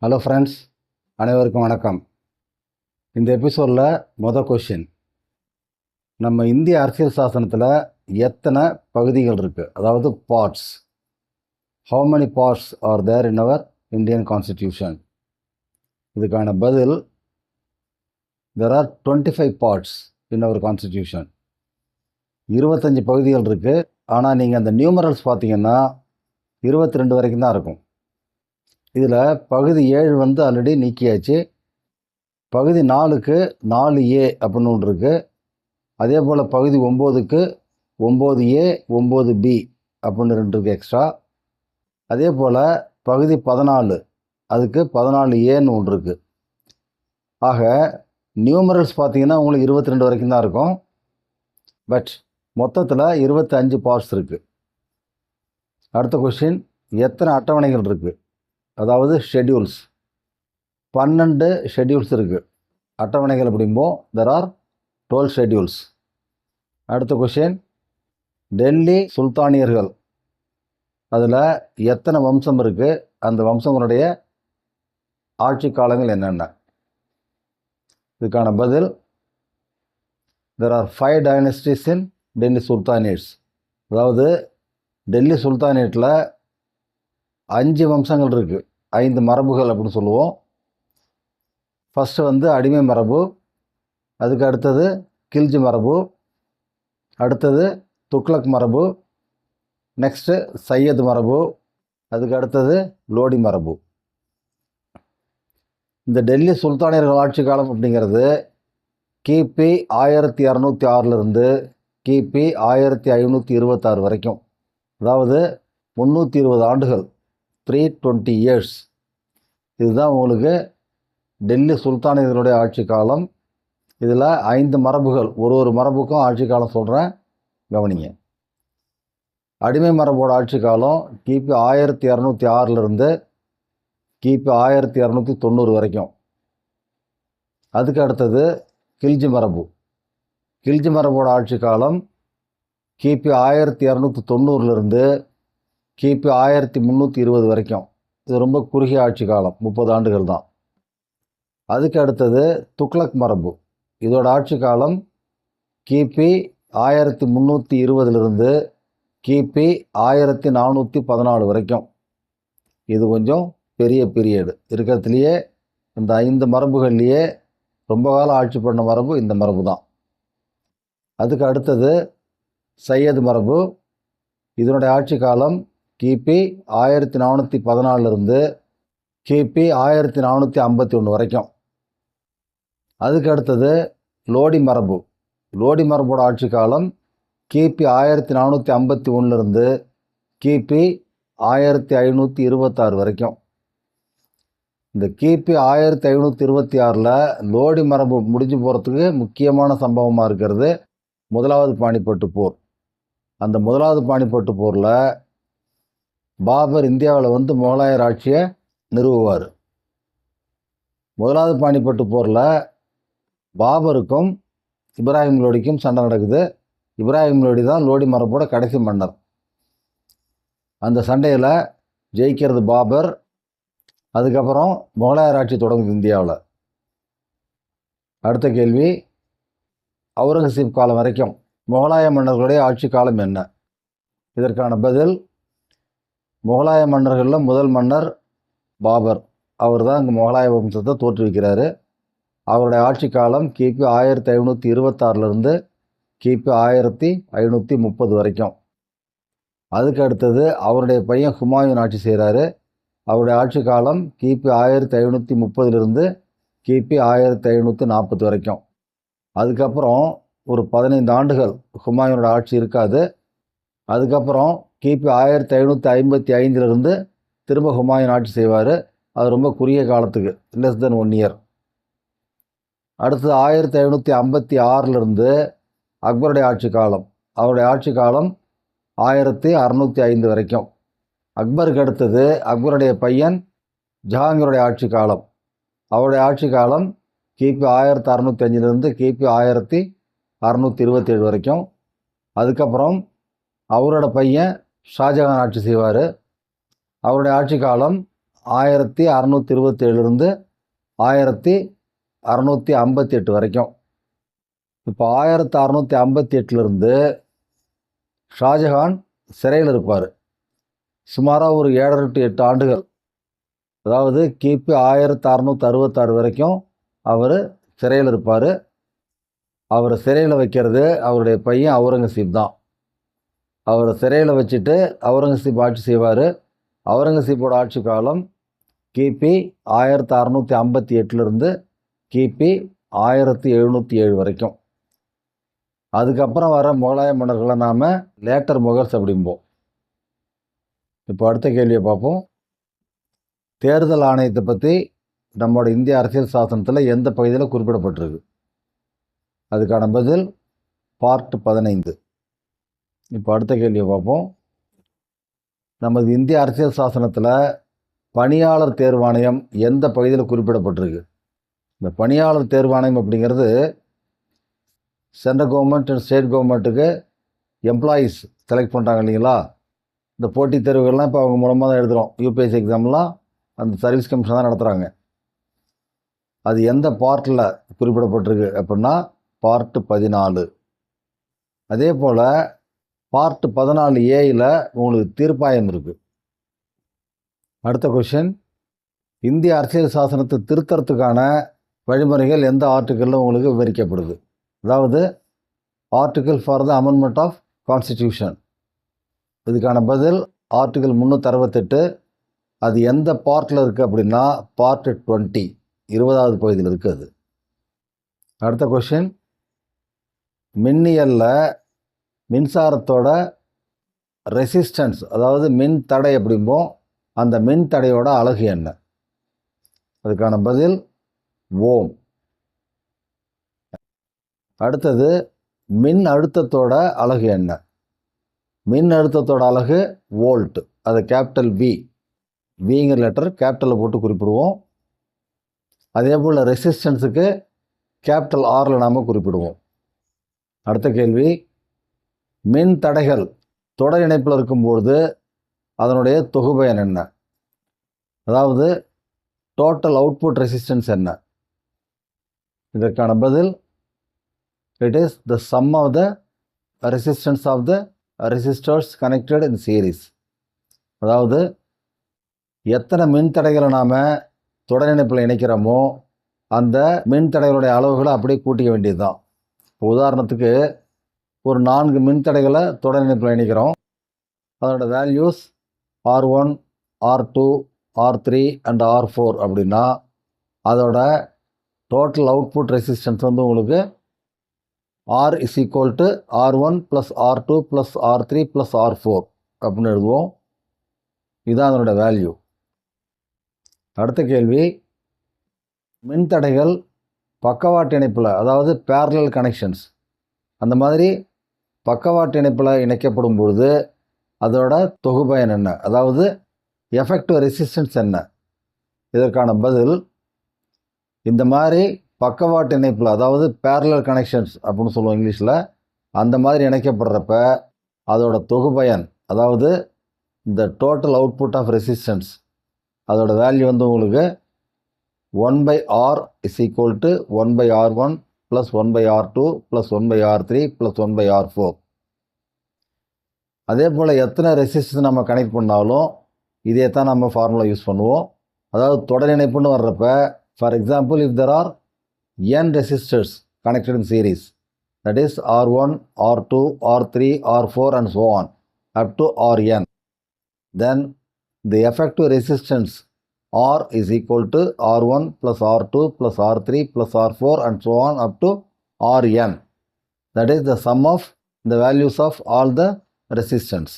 Hello friends, அனைவருக்கும் வணக்கம். இந்த எபிசோடில் கொஷின், நம்ம இந்திய அரசியல் சாசனத்தில் எத்தனை பகுதிகள் இருக்குது, அதாவது parts. How many parts are there in our Indian constitution? இதுக்கான பதில், there are 25 parts in our constitution. 25 பகுதிகள் இருக்குது. ஆனால் நீங்கள் அந்த நியூமரல்ஸ் பார்த்தீங்கன்னா 22 வரைக்கும் தான் இருக்கும். இதில் பகுதி 7 ஆல்ரெடி நீக்கியாச்சு. பகுதி 4க்கு 4A அப்படின்னு ஒன்று இருக்குது. அதே போல் பகுதி 9க்கு 9A 9B அப்படின்னு 2 இருக்குது எக்ஸ்ட்ரா. அதே போல் பகுதி 14 அதுக்கு 14Aன்னு ஒன்று இருக்குது. ஆக நியூமரல்ஸ் பார்த்தீங்கன்னா உங்களுக்கு 22 வரைக்கும் தான் இருக்கும். பட் மொத்தத்தில் 25 பார்ட்ஸ் இருக்குது. அடுத்த கொஸ்டின், எத்தனை அட்டவணைகள் இருக்குது, அதாவது ஷெட்யூல்ஸ். 12 ஷெட்யூல்ஸ் இருக்குது. அட்டவணைகள் அப்படிம்போம், தெர் ஆர் 12 ஷெட்யூல்ஸ். அடுத்த கொஷின், டெல்லி சுல்தானியர்கள் அதில் எத்தனை வம்சம் இருக்குது, அந்த வம்சங்களுடைய ஆட்சி காலங்கள் என்னென்ன? இதுக்கான பதில், there are 5 dynasties in Delhi sultanates. அதாவது டெல்லி சுல்தானேட்டில் 5 வம்சங்கள் இருக்குது, 5 மரபுகள் அப்படின்னு சொல்லுவோம். ஃபஸ்ட்டு அடிமை மரபு, அதுக்கு அடுத்தது கில்ஜி மரபு, அடுத்தது துக்ளக் மரபு, நெக்ஸ்ட்டு சையத் மரபு, அதுக்கு அடுத்தது லோடி மரபு. இந்த டெல்லி சுல்தானியர்கள் ஆட்சி காலம் அப்படிங்கிறது கிபி 1206 கிபி 1526 வரைக்கும், அதாவது 320 ஆண்டுகள், 320 years. இதுதான் உங்களுக்கு டெல்லி சுல்தானியர்களுடைய ஆட்சி காலம். இதில் 5 மரபுகள், ஒரு மரபுக்கும் ஆட்சி காலம் சொல்கிறேன், கவனிங்க. அடிமை மரபோட ஆட்சி காலம் கிபி 1206 கிபி 1290 வரைக்கும். அதுக்கு அடுத்தது கில்ஜி மரபு. கில்ஜி மரபோட ஆட்சி காலம் கிபி 1290 கிபி 1320 வரைக்கும். இது ரொம்ப குறுகிய ஆட்சி காலம், 30 ஆண்டுகள் தான். அதுக்கு அடுத்தது துக்ளக் மரபு. இதோட ஆட்சி காலம் கிபி 1320 கிபி 1414 வரைக்கும். இது கொஞ்சம் பெரிய பீரியடு. இருக்கிறதுலையே இந்த 5 மரபுகள்லேயே ரொம்ப காலம் ஆட்சி பண்ண மரபு இந்த மரபு தான். அதுக்கு அடுத்தது சையத் மரபு. இதனுடைய ஆட்சி காலம் கிபி 1414 கிபி 1451 வரைக்கும். அதுக்கு அடுத்தது லோடி மரபு. லோடி மரபோட ஆட்சி காலம் கிபி 1451 கிபி 1526 வரைக்கும். இந்த கிபி 1526 லோடி மரபு முடிஞ்சு போகிறதுக்கு முக்கியமான சம்பவமாக இருக்கிறது முதலாவது பானிப்பட்டு போர். அந்த முதலாவது பானிப்பட்டு போரில் பாபர் இந்தியாவில் முகலாயர் ஆட்சியை நிறுவுவார். முதலாவது பானிப்பட்டு போரில் பாபருக்கும் இப்ராஹிம் லோடிக்கும் சண்டை நடக்குது. இப்ராஹிம் லோடி தான் லோடி மரபோட கடைசி மன்னர். அந்த சண்டையில் ஜெயிக்கிறது பாபர். அதுக்கப்புறம் முகலாயர் ஆட்சி தொடங்குது இந்தியாவில். அடுத்த கேள்வி, அவுரங்கசீப் காலம் வரைக்கும் முகலாய மன்னர்களுடைய ஆட்சி காலம் என்ன? இதற்கான பதில், முகலாய மன்னர்களில் முதல் மன்னர் பாபர். அவர் தான் இங்கே முகலாய வம்சத்தை தோற்றுவிக்கிறாரு. அவருடைய ஆட்சி காலம் கிபி 1526 கிபி 1530 வரைக்கும். அதுக்கு அடுத்தது அவருடைய பையன் ஹுமாயூன் ஆட்சி செய்கிறாரு. அவருடைய ஆட்சி காலம் கிபி 1530 கிபி 1540 வரைக்கும். அதுக்கப்புறம் ஒரு 15 ஆண்டுகள் ஹுமாயூனோட ஆட்சி இருக்காது. அதுக்கப்புறம் கிபி 1555 திரும்ப ஹுமாயூன் ஆட்சி செய்வார். அது ரொம்ப குறுகிய காலத்துக்கு, லெஸ் தென் 1 year. அடுத்தது 1556 அக்பருடைய ஆட்சி காலம். அவருடைய ஆட்சி காலம் 1605 வரைக்கும். அக்பருக்கு அடுத்தது அக்பருடைய பையன் ஜஹாங்கீருடைய ஆட்சி காலம். அவருடைய ஆட்சி காலம் கிபி 1605 கிபி 1627 வரைக்கும். அதுக்கப்புறம் அவரோட பையன் ஷாஜகான் ஆட்சி செய்வார். அவருடைய ஆட்சி காலம் 1627 1658 வரைக்கும். இப்போ 1658 ஷாஜஹான் சிறையில் இருப்பார். சுமாராக ஒரு 7 to 8 ஆண்டுகள். அதாவது கிபி 1666 வரைக்கும் அவர் சிறையில் இருப்பார். அவரை சிறையில் வைக்கிறது அவருடைய பையன் அவுரங்கசீப் தான். அவரை சிறையில் வச்சுட்டு அவுரங்கசீப் ஆட்சி செய்வார். அவுரங்கசீப்போட ஆட்சி காலம் கிபி 1658 கிபி 1707 வரைக்கும். அதுக்கப்புறம் வர முகலாய மன்னர்களை நாம் லேட்டர் முகல்ஸ் அப்படிம்போம். இப்போ அடுத்த கேள்வியை பார்ப்போம். தேர்தல் ஆணையத்தை பற்றி நம்மளோட இந்திய அரசியல் சாசனத்தில் எந்த பகுதியில் குறிப்பிடப்பட்டிருக்கு? அதுக்கான பதில் பார்ட் 15. இப்போ அடுத்த கேள்வியை பார்ப்போம். நமது இந்திய அரசியல் சாசனத்தில் பணியாளர் தேர்வாணையம் எந்த பகுதியில் குறிப்பிடப்பட்டிருக்கு? இந்த பணியாளர் தேர்வாணையம் அப்படிங்கிறது சென்ட்ரல் கவர்மெண்ட் அண்ட் ஸ்டேட் கவர்மெண்ட்டுக்கு எம்ப்ளாயீஸ் செலக்ட் பண்ணுறாங்க இல்லைங்களா? இந்த போட்டித் தேர்வுகள்லாம் இப்போ அவங்க மூலமாக தான் எழுதுகிறோம். UPSC எக்ஸாம்லாம் அந்த சர்வீஸ் கமிஷன் தான் நடத்துகிறாங்க. அது எந்த பார்ட்டில் குறிப்பிடப்பட்டிருக்கு அப்படின்னா பார்ட் 14. அதே போல் பார்ட் 14A உங்களுக்கு தீர்ப்பாயம் இருக்குது. அடுத்த கொஷின், இந்திய அரசியல் சாசனத்தை திருத்தறதுக்கான வழிமுறைகள் எந்த ஆர்டிக்கலில் உங்களுக்கு விவரிக்கப்படுது? அதாவது article for the amendment of constitution. இதுக்கான பதில் ஆர்டிக்கல் 368. அது எந்த பார்ட்டில் இருக்குது அப்படின்னா பார்ட் 20, 20வது பகுதியில் இருக்குது அது. அடுத்த கொஷின், மின்னியலில் மின்சாரத்தோட ரெசிஸ்டன்ஸ், அதாவது மின் தடை அப்படிம்போம், அந்த மின் தடையோட அலகு என்ன? அதுக்கான பதில் ஓம். அடுத்தது, மின் அழுத்தத்தோட அலகு என்ன? மின் அழுத்தத்தோட அலகு வோல்ட். அது கேபிட்டல் விங்கிற லெட்டர் கேபிட்டலில் போட்டு குறிப்பிடுவோம். அதே போல் ரெசிஸ்டன்ஸுக்கு கேபிட்டல் ஆரில் நாம் குறிப்பிடுவோம். அடுத்த கேள்வி, மின் தடைகள் தொடர் இணைப்பில் இருக்கும்பொழுது அதனுடைய தொகுபயன் என்ன? அதாவது டோட்டல் அவுட்புட் ரெசிஸ்டன்ஸ் என்ன? இதற்கான பதில் it is the sum of the resistance of the resistors connected in series. அதாவது எத்தனை மின் தடைகளை நாம் தொடர் இணைப்பில் இணைக்கிறோமோ அந்த மின் தடைகளுடைய அளவுகளை அப்படியே கூட்டிக்க வேண்டியது தான். இப்போ உதாரணத்துக்கு ஒரு 4 மின் தடைகளை தொடர் இணைப்பில் இணைக்கிறோம். அதோட values R1, R2, R3 and R4 அப்படின்னா அதோட டோட்டல் அவுட்புட் ரெசிஸ்டன்ஸ் வந்து உங்களுக்கு R is equal to R1 plus R2 plus R3 plus R4 அப்படின்னு எழுதுவோம். இதுதான் அதனோட வேல்யூ. அடுத்த கேள்வி, மின்தடைகள் பக்கவாட்டு இணைப்பில், அதாவது பேரலல் கனெக்ஷன்ஸ், அந்த மாதிரி பக்கவாட்டு இணைப்பில் இணைக்கப்படும் பொழுது அதோட தொகுபயன் என்ன? அதாவது எஃபெக்டிவ் ரெசிஸ்டன்ஸ் என்ன? இதற்கான பதில், இந்த மாதிரி பக்கவாட்டு இணைப்பில், அதாவது பேரலல் கனெக்ஷன்ஸ் அப்படின்னு சொல்லுவோம் இங்கிலீஷில், அந்த மாதிரி இணைக்கப்படுறப்ப அதோட தொகுபயன், அதாவது இந்த டோட்டல் அவுட்புட் ஆஃப் ரெசிஸ்டன்ஸ், அதோட வேல்யூ வந்து உங்களுக்கு 1/R is equal to 1/R1 plus 1/R2 plus 1/R3 plus 1/R4. அதே போல் எத்தனை ரெசிஸ்டன்ஸ் நம்ம கனெக்ட் பண்ணாலும் இதே தான் நம்ம ஃபார்முலா யூஸ் பண்ணுவோம். அதாவது தொடர் இணைப்புன்னு வர்றப்ப, for example, if there are n resistors connected in series, that is R1, R2, R3, R4 and so on up to Rn, then the effective resistance R is equal to R1 plus R2 plus R3 plus R4 and so on up to Rn. That is the sum of the values of all the resistance.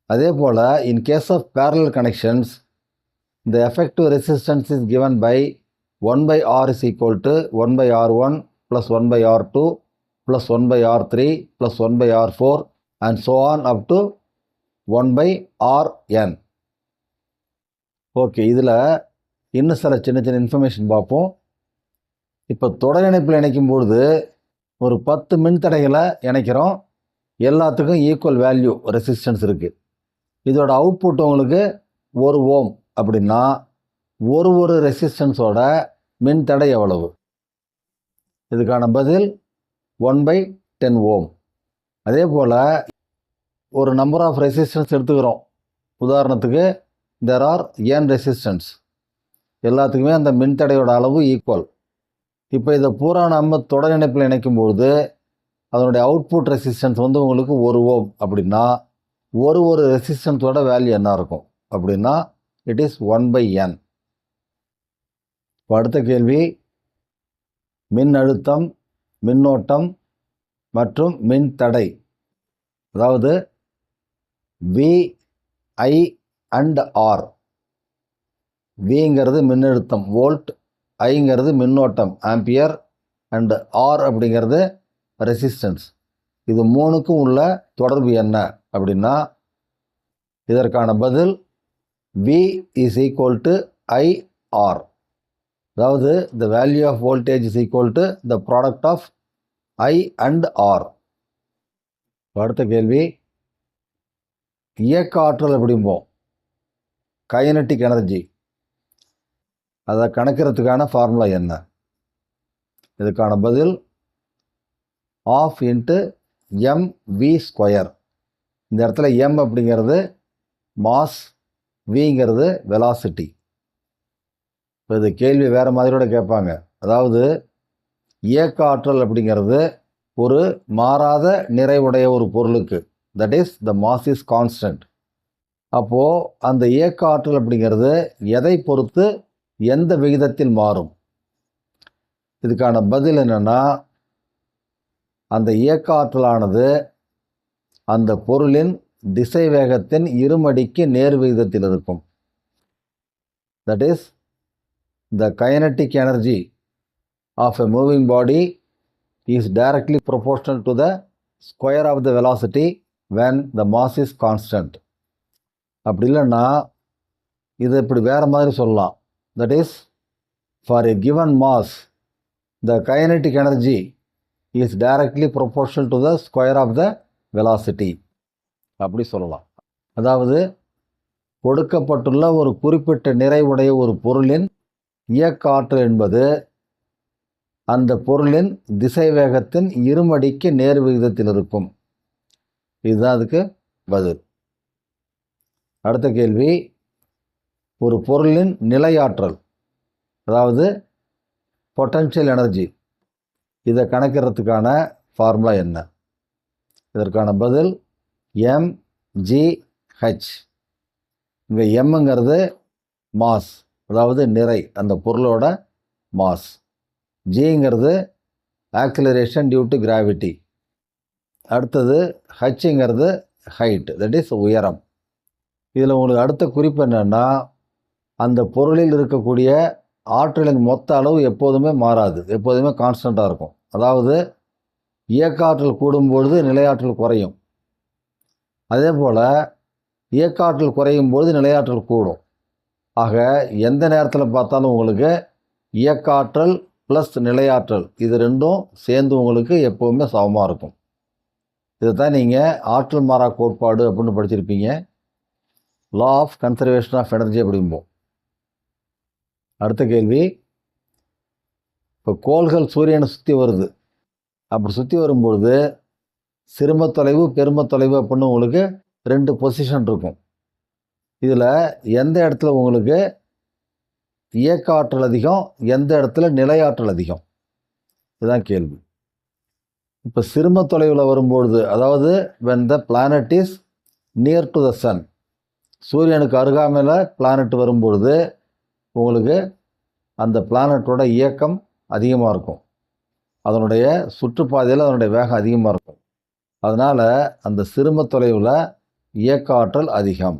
அதே போல் in case of parallel connections, the effective resistance is given by 1/R is equal to 1/R1 plus 1/R2 plus 1/R3 plus 1/R4 and so on up to 1/Rn. Okay, இதில் இன்னும் சில சின்ன சின்ன information பார்ப்போம். இப்போ தொடர் இணைப்பில் இணைக்கும்பொழுது ஒரு 10 மின்தடைகளை இணைக்கிறோம். எல்லாத்துக்கும் ஈக்குவல் வேல்யூ ரெசிஸ்டன்ஸ் இருக்குது. இதோட அவுட்புட் உங்களுக்கு 1 ஓம் அப்படின்னா ஒரு ரெசிஸ்டன்ஸோட மின்தடை எவ்வளவு? இதுக்கான பதில் 1/10 ஓம். அதே போல் ஒரு நம்பர் ஆஃப் ரெசிஸ்டன்ஸ் எடுத்துக்கிறோம். உதாரணத்துக்கு there are n ரெசிஸ்டன்ஸ், எல்லாத்துக்குமே அந்த மின்தடையோட அளவு ஈக்குவல். இப்போ இதை பூரா நம்ம தொடர் இணைப்பில் இணைக்கும்போது அதனுடைய அவுட்புட் ரெசிஸ்டன்ஸ் வந்து உங்களுக்கு 1 ஓம் அப்படின்னா ஒரு ரெசிஸ்டன்ஸோட வேல்யூ என்ன இருக்கும் அப்படின்னா இட் இஸ் 1/n. இப்போ அடுத்த கேள்வி, மின்னழுத்தம், மின்னோட்டம் மற்றும் மின்தடை, அதாவது வி, ஐ அண்ட் ஆர். விங்கிறது மின்னழுத்தம் வோல்ட், ஐங்கிறது மின்னோட்டம் ஆம்பியர், அண்ட் ஆர் அப்படிங்கிறது ரெசிஸ்டன்ஸ். இது மூணுக்கும் உள்ள தொடர்பு என்ன அப்படின்னா இதற்கான பதில் V is equal to IR. அதாவது the value of voltage is equal to the product of I and R. அடுத்த கேள்வி, இயக்க ஆற்றல் எப்படிம்போம்? கைனடிக் எனர்ஜி, அதை கணக்கிறதுக்கான ஃபார்முலா என்ன? இதுக்கான பதில் ½ × mv². இந்த இடத்துல m அப்படிங்கிறது மாஸ், விங்கிறது வெலாசிட்டி. இப்போ இது கேள்வி வேறு மாதிரியோட கேட்பாங்க. அதாவது இயக்க ஆற்றல் அப்படிங்கிறது ஒரு மாறாத நிறைவுடைய ஒரு பொருளுக்கு, that is the mass is constant. அப்போது அந்த இயக்க ஆற்றல் அப்படிங்கிறது எதை பொறுத்து எந்த விகிதத்தில் மாறும்? இதுக்கான பதில் என்னென்னா அந்த இயக்க ஆற்றலானது அந்த பொருளின் திசை வேகத்தின் இருமடிக்கு நேர் விகிதத்தில் இருக்கும். That is the kinetic energy of a moving body is directly proportional to the square of the velocity when the mass is constant. அப்படி இல்லைன்னா இதை இப்படி வேறு மாதிரி சொல்லலாம். That is for a given mass the kinetic energy is directly proportional to the square of the velocity. அப்படி சொல்லலாம். அதாவது கொடுக்கப்பட்டுள்ள ஒரு குறிப்பிட்ட நிறைவுடைய ஒரு பொருளின் இயக்க ஆற்றல் என்பது அந்த பொருளின் திசை வேகத்தின் இருமடிக்கு நேர் விகிதத்தில் இருக்கும். இதுதான் அதுக்கு பதில். அடுத்த கேள்வி, ஒரு பொருளின் நிலையாற்றல், அதாவது பொட்டன்ஷியல் எனர்ஜி, இதை கணக்கிறதுக்கான ஃபார்முலா என்ன? இதற்கான பதில் mgh. இங்கே எம்ங்கிறது மாஸ், அதாவது நிறை, அந்த பொருளோட மாஸ். ஜிங்கிறது ஆக்சிலரேஷன் டியூ டு கிராவிட்டி. அடுத்தது ஹச்ங்கிறது ஹைட், தட் இஸ் உயரம். இதில் உங்களுக்கு அடுத்த குறிப்பு என்னென்னா அந்த பொருளில் இருக்கக்கூடிய ஆற்றலின் மொத்த அளவு எப்போதுமே மாறாது, எப்போதுமே கான்ஸ்டண்ட்டாக இருக்கும். அதாவது இயக்க ஆற்றல் கூடும்பொழுது நிலையாற்றல் குறையும், அதே போல் இயக்க ஆற்றல் குறையும் பொழுது நிலையாற்றல் கூடும். ஆக எந்த நேரத்தில் பார்த்தாலும் உங்களுக்கு இயக்க ஆற்றல் ப்ளஸ் நிலையாற்றல் இது ரெண்டும் சேர்ந்து உங்களுக்கு எப்போவுமே சமமாக இருக்கும். இதை தான் நீங்கள் ஆற்றல் மாறா கோட்பாடு அப்படின்னு படிச்சிருப்பீங்க. Law of conservation of energy அப்படிம்போம். அடுத்த கேள்வி, இப்போ கோள்கள் சூரியனை சுற்றி வருது. அப்படி சுற்றி வரும்பொழுது சிறும தொலைவு, பெரும தொலைவு அப்படின்னு உங்களுக்கு 2 பொசிஷன் இருக்கும். இதில் எந்த இடத்துல உங்களுக்கு இயக்க ஆற்றல் அதிகம், எந்த இடத்துல நிலையாற்றல் அதிகம், இதுதான் கேள்வி. இப்போ சிறும தொலைவில் வரும்பொழுது, அதாவது when the planet is near to the sun, சூரியனுக்கு அருகாமையில் பிளானட் வரும்பொழுது உங்களுக்கு அந்த பிளானட்டோட இயக்கம் அதிகமாக இருக்கும், அதனுடைய சுற்றுப்பாதையில் அதனுடைய வேகம் அதிகமாக இருக்கும். அதனால் அந்த சிறும தொலைவில் இயக்க ஆற்றல் அதிகம்.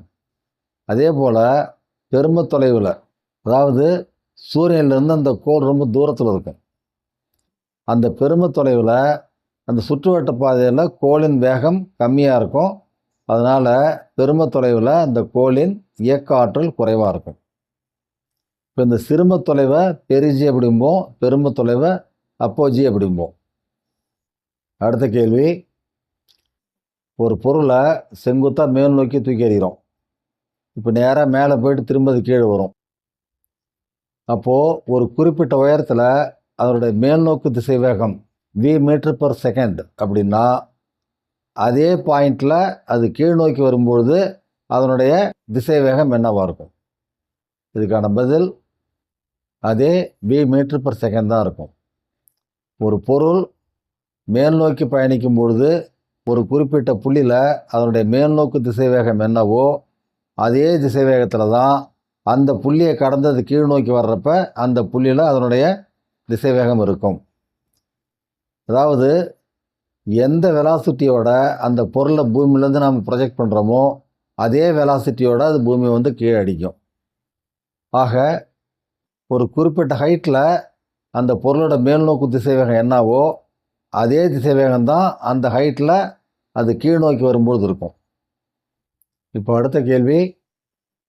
அதே போல் பெரும தொலைவில், அதாவது சூரியனிலிருந்து அந்த கோள் ரொம்ப தூரத்தில் இருக்கும், அந்த பெரும தொலைவில் அந்த சுற்றுவட்ட பாதையில் கோளின் வேகம் கம்மியாக இருக்கும். அதனால் பெரும தொலைவில் அந்த கோளின் இயக்க ஆற்றல் குறைவாக இருக்கும். இப்போ இந்த சிறும தொலைவை பெரிஜி அப்படிம்போம், பெரும தொலைவை அப்போஜி அப்படிம்போம். அடுத்த கேள்வி, ஒரு பொருளை செங்குத்தாக மேல் நோக்கி தூக்கி எறிகிறோம். இப்போ நேராக மேலே போயிட்டு திரும்ப அது கீழே வரும். அப்போது ஒரு குறிப்பிட்ட உயரத்தில் அதனுடைய மேல்நோக்கு திசைவேகம் v m/s அப்படின்னா அதே பாயிண்டில் அது கீழ் நோக்கி வரும்பொழுது அதனுடைய திசைவேகம் என்னவாக இருக்கும்? இதுக்கான பதில் அதே v m/s தான் இருக்கும். ஒரு பொருள் மேல் நோக்கி பயணிக்கும் பொழுது ஒரு குறிப்பிட்ட புள்ளியில் அதனுடைய மேல்நோக்கு திசைவேகம் என்னவோ அதே திசைவேகத்தில் தான் அந்த புள்ளியை கடந்து அது கீழ் நோக்கி வர்றப்ப அந்த புள்ளியில் அதனுடைய திசைவேகம் இருக்கும். அதாவது எந்த வெலாசிட்டியோட அந்த பொருளை பூமியிலேருந்து நம்ம ப்ரொஜெக்ட் பண்ணுறோமோ அதே வெலாசிட்டியோட அது பூமி வந்து கீழே அடிக்கும். ஆக ஒரு குறிப்பிட்ட ஹைட்டில் அந்த பொருளோட மேல்நோக்கு திசைவேகம் என்னவோ அதே திசைவேகம் தான் அந்த ஹைட்டில் அது கீழ் நோக்கி வரும்போது இருக்கும். இப்போ அடுத்த கேள்வி,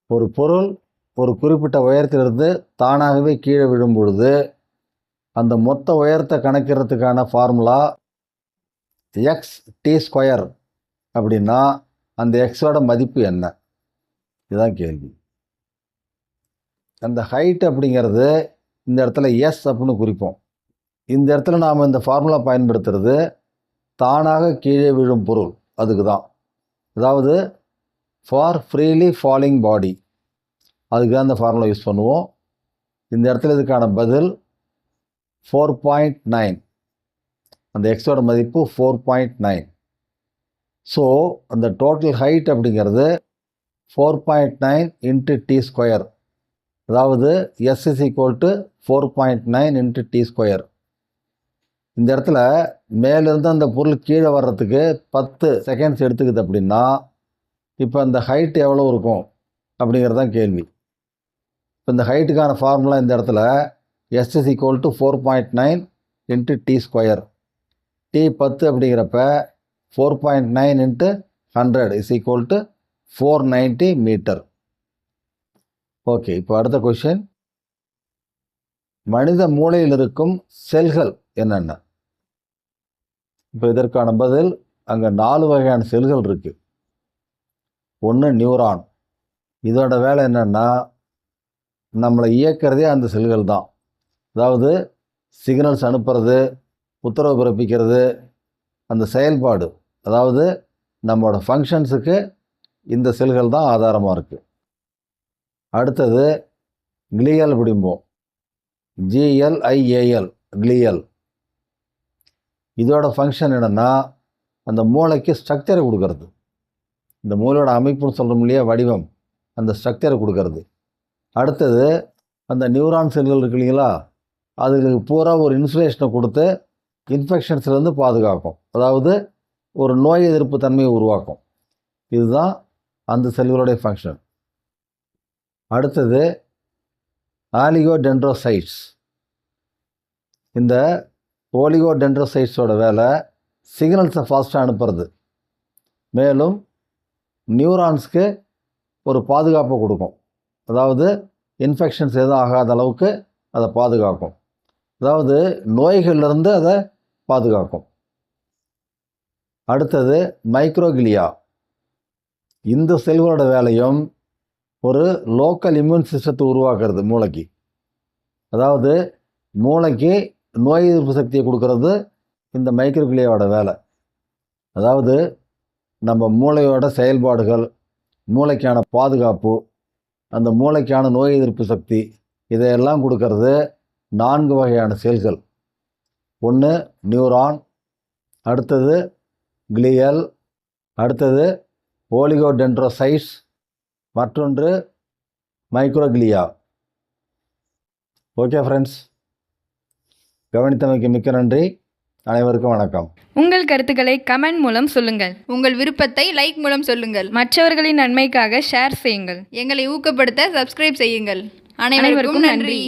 ஒரு பொருள் ஒரு குறிப்பிட்ட உயரத்திலிருந்து தானாகவே கீழே விழும் பொழுது அந்த மொத்த உயரத்தை கணக்கிறதுக்கான ஃபார்முலா xt² அப்படின்னா அந்த எக்ஸோட மதிப்பு என்ன? இதுதான் கேள்வி. அந்த ஹைட் அப்படிங்கிறது இந்த இடத்துல எஸ் அப்படின்னு குறிப்போம். இந்த இடத்துல நாம் இந்த ஃபார்முலா பயன்படுத்துறது தானாக கீழே விழும் பொருள், அதுக்கு தான். அதாவது ஃபார் ஃப்ரீலி ஃபாலிங் பாடி, அதுக்கு தான் இந்த ஃபார்முலா யூஸ் பண்ணுவோம். இந்த இடத்துல இதுக்கான பதில் 4.9. அந்த எக்ஸோட மதிப்பு 4.9. ஸோ அந்த டோட்டல் ஹைட் அப்படிங்கிறது 4.9 × t². அதாவது s = 4.9 × t². இந்த இடத்துல மேலிருந்து அந்த பொருள் கீழே வர்றதுக்கு 10 செகண்ட்ஸ் எடுத்துக்குது அப்படின்னா இப்போ அந்த ஹைட் எவ்வளோ இருக்கும் அப்படிங்கிறது தான் கேள்வி. இப்போ இந்த ஹைட்டுக்கான ஃபார்முலா இந்த இடத்துல s = 4.9 × t². t 10 அப்படிங்கிறப்ப 4.9 × 100 = 490 மீட்டர். ஓகே, இப்போ அடுத்த கொஷின், மனித மூளையில் இருக்கும் செல்கள் என்னென்ன? இப்போ இதற்கான பதில் அங்கே 4 வகையான செல்கள் இருக்குது. ஒன்று நியூரான். இதோட வேலை என்னென்னா நம்மளை இயக்கிறதே அந்த செல்கள் தான். அதாவது சிக்னல்ஸ் அனுப்புறது, உத்தரவு பிறப்பிக்கிறது, அந்த செயல்பாடு, அதாவது நம்மளோட ஃபங்க்ஷன்ஸுக்கு இந்த செல்கள் தான் ஆதாரமாக இருக்குது. அடுத்தது கிளியல் அப்படிம்போம், GLIAL, கிளியல். இதோட ஃபங்க்ஷன் என்னென்னா அந்த மூளைக்கு ஸ்ட்ரக்சரை கொடுக்கறது. இந்த மூளையோட அமைப்புன்னு சொல்கிறோம் இல்லையா, வடிவம், அந்த ஸ்ட்ரக்சரை கொடுக்கறது. அடுத்தது அந்த நியூரான் செல்கள் இருக்கு இல்லைங்களா, அதுக்கு பூரா ஒரு இன்சுலேஷனை கொடுத்து இன்ஃபெக்ஷன்ஸ்லேருந்து பாதுகாக்கும். அதாவது ஒரு நோய் எதிர்ப்பு தன்மையை உருவாக்கும். இதுதான் அந்த செல்களுடைய ஃபங்க்ஷன். அடுத்தது ஆலிகோடென்ட்ரோசைட்ஸ். இந்த ஓலிகோடென்ட்ரோசைட்ஸோட வேலை சிக்னல்ஸை ஃபாஸ்ட்டாக அனுப்புறது, மேலும் நியூரான்ஸ்க்கு ஒரு பாதுகாப்பை கொடுக்கும். அதாவது இன்ஃபெக்ஷன்ஸ் எதுவும் ஆகாத அளவுக்கு அதை பாதுகாக்கும். அதாவது நோய்கள்லேருந்து அதை பாதுகாக்கும். அடுத்தது மைக்ரோகிளியா. இந்த செல்களோட வேலையும் ஒரு லோக்கல் இம்யூன் சிஸ்டத்தை உருவாக்குறது மூளைக்கு. அதாவது மூளைக்கு நோய் எதிர்ப்பு சக்தியை கொடுக்கறது இந்த மைக்ரோகிளியாவோட வேலை. அதாவது நம்ம மூளையோட செயல்பாடுகள், மூளைக்கான பாதுகாப்பு, அந்த மூளைக்கான நோய் எதிர்ப்பு சக்தி, இதையெல்லாம் கொடுக்கறது 4 வகையான செல்கள். ஒன்று நியூரான், அடுத்தது கிளியல், அடுத்தது ஓலிகோடென்ட்ரோசைட்ஸ், மற்றொன்று மைக்ரோகிளியா. ஓகே ஃப்ரெண்ட்ஸ், கவனித்தமைக்கு மிக்க நன்றி. அனைவருக்கும் வணக்கம். உங்கள் கருத்துக்களை கமெண்ட் மூலம் சொல்லுங்கள். உங்கள் விருப்பத்தை லைக் மூலம் சொல்லுங்கள். மற்றவர்களின் நன்மைக்காக ஷேர் செய்யுங்கள். எங்களை ஊக்கப்படுத்த சப்ஸ்கிரைப் செய்யுங்கள். அனைவருக்கும் நன்றி.